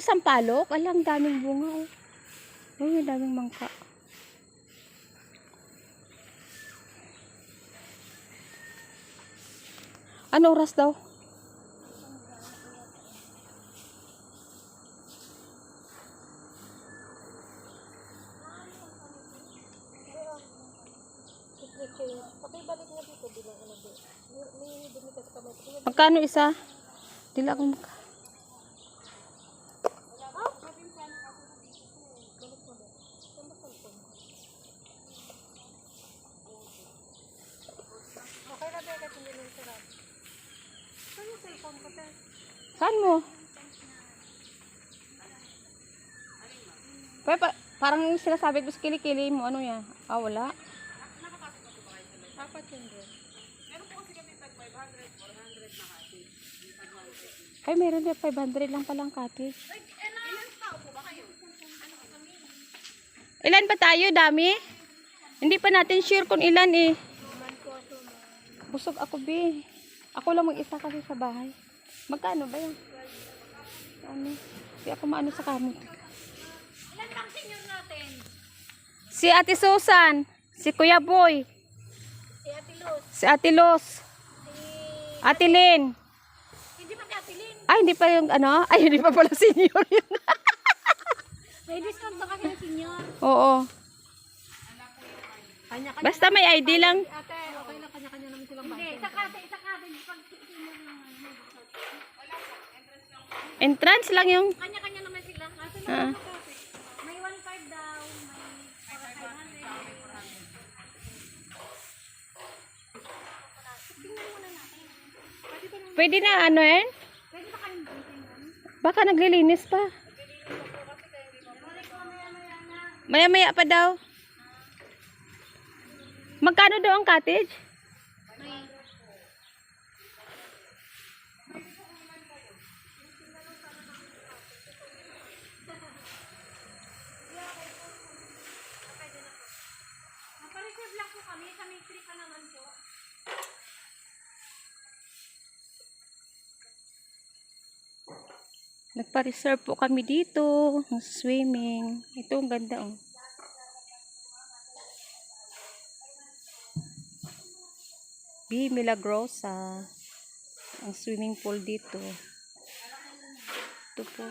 sampalok? Alang daming bunga oh. Ay, daming mangka. Ano oras daw? Pakibalik na dito bilang ano doon. May dumitas ka may. Magkano isa? Dila akong magka. Okay na ba kasi hindi lang sarap. Saan yung cellphone ko te? Saan mo? Parang sinasabi ko sa kilikili mo, ano yan? Ah, wala. Apat yun doon. Ay, meron din 500 lang palang cottage. Ilan tao po ba kayo? Ilan ba tayo? Dami? Hindi pa natin sure kung ilan eh. Busog ako, be. Ako lang mag-isa kasi sa bahay. Magkano ba yan? Ano? Hindi ako maano sa kamot. Ilan bang senior natin? Si Ate Susan. Si Kuya Boy. Si Ate Luz. Si Ate Los. Si... Ate Lynn. Hindi pa si Ate Lynn. Ay, hindi pa yung ano? Ay, hindi pa pala senior yun. May discount pa kami ng senior. Oo. Kanya-kanya. Basta may ID lang. Ate, okay lang kanya-kanya naman silang bahay. Hindi, isa kate. Pag senior naman. Entrance lang yung... Kanya-kanya naman sila. Kasi Ah. may 1.5 daw, may 500. Tingnan muna natin. Pwede ba nung... Pwede na ano eh? Pwede ba kayong tingnan? Baka naglilinis pa. Maya-maya pa daw. Magkano daw ang cottage? Napareserve lang po kami. Sa may 3 pa naman po. Nagpa-reserve po kami dito. Ng swimming. Ito ang ganda oh. B. Milagrosa. Ang swimming pool dito. Ito po.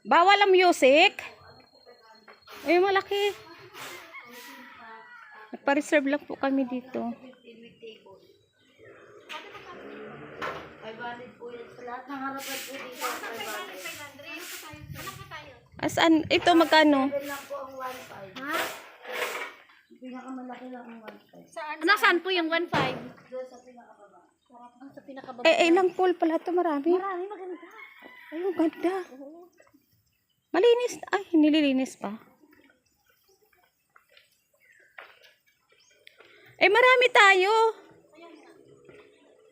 Bawal ang music? Ay, malaki. Nagpa-reserve lang po kami dito. Ay, valid po yan. Sa lahat ng harapan po dito. 500. Ano po tayo? Asaan? Ito magkano? lang po ang 1.5. Ha? Pinakamalaki lang ang 1.5. Saan? Nasaan po yung 1.5? Doon sa pinakababa. Ang sa pinakababa. Ilang pool pala ito? Marami. Marami maganda. Ay, ang ganda. Malinis. Ay, nililinis pa. Eh, marami tayo.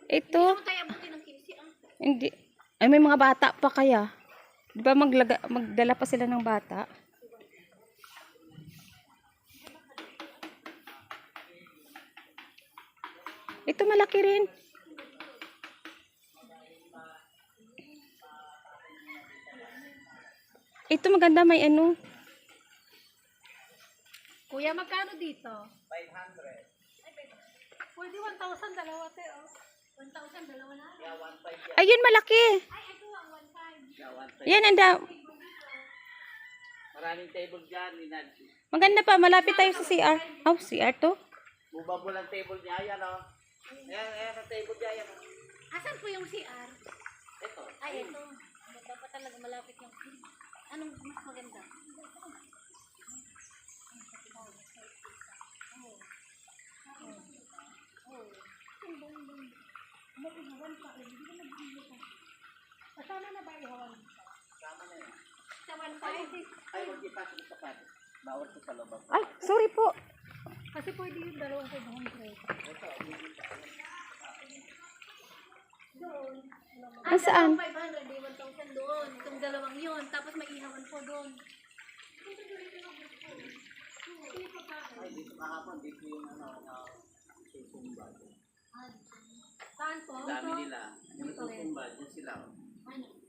Ito. Tayo abutin ng 15 ah. Hindi. Ay, may mga bata pa kaya. Di ba magdala pa sila ng bata? Ito malaki rin. Ito maganda, may ano. Kuya, magkano dito? 500. Pwede 1,000 dalawa te oh. 1,000 dalawa na. Ayun, malaki. Ay, ito ang 1,500. Yan, anda. Maraming table dyan, ni Nancy. Maganda pa, malapit tayo sa CR. Oh, CR to? Bubang mo lang table niya, ayan o. Ayan ang table niya, ayan o. Asan po yung CR? Ito. Ay, ito. Dapat talaga malapit yung... Anong mas maganda? Kasama na ba ihawan? Kasama na yan. Sa 1.5? Ay, huwag ipasok sa pato. Bawal ko sa loob. Ay, sorry po. Kasi pwede yung dalawang 500. Ah, saan? 500, di 1,000 doon. Itong dalawang yun. Tapos may ihawan po doon. Ay, dito kahapon, dito yung ano, na susumba. Saan po? Dami nila. Yung susumba, dyan sila. Ano?